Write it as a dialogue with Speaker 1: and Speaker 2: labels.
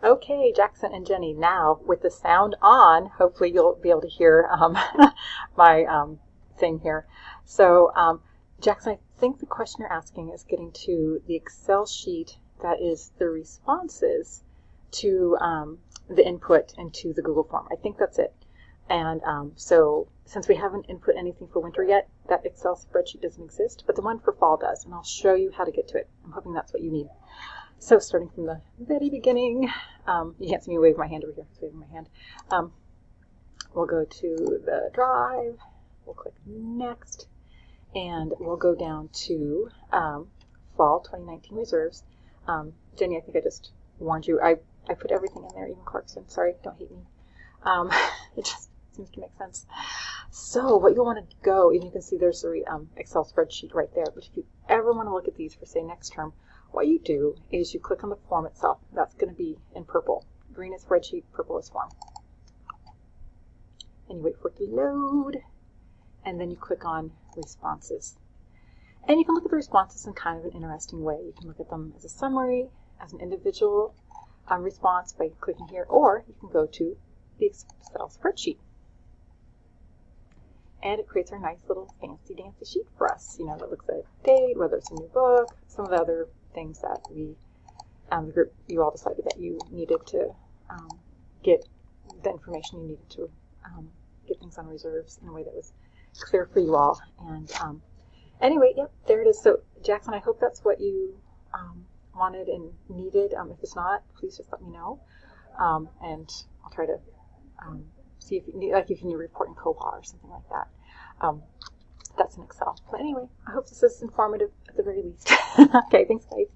Speaker 1: Okay, Jackson and Jenny, now with the sound on, hopefully you'll be able to hear my thing here. So, Jackson, I think the question you're asking is getting to the Excel sheet that is the responses to the input into the Google form. I think that's it. And so, since we haven't input anything for winter yet, that Excel spreadsheet doesn't exist, but the one for fall does, and I'll show you how to get to it. I'm hoping that's what you need. So starting from the very beginning, you can't see me wave my hand over here. I'm waving my hand. We'll go to the drive. We'll click next, and we'll go down to fall 2019 reserves. Jenny, I think I just warned you. I put everything in there, even Clarkson. Sorry, don't hate me. It just seems to make sense. So what you'll want to go, and you can see there's the Excel spreadsheet right there. But if you ever want to look at these for, say, next term, what you do is you click on the form itself. That's going to be in purple. Green is spreadsheet, purple is form. And you wait for it to load, and then you click on responses. And you can look at the responses in kind of an interesting way. You can look at them as a summary, as an individual response by clicking here, or you can go to the Excel spreadsheet. And it creates our nice little fancy dancy sheet for us, that looks at date, whether it's a new book, some of the other things that we, the group, you all decided that you needed to get the information you needed to get things on reserves in a way that was clear for you all. And anyway, yep, there it is. So Jackson, I hope that's what you wanted and needed. If it's not, please just let me know. And I'll try to see if you need, like if you need a report in COPA or something like that. That's in Excel. But anyway, I hope this is informative at the very least. Okay, thanks guys.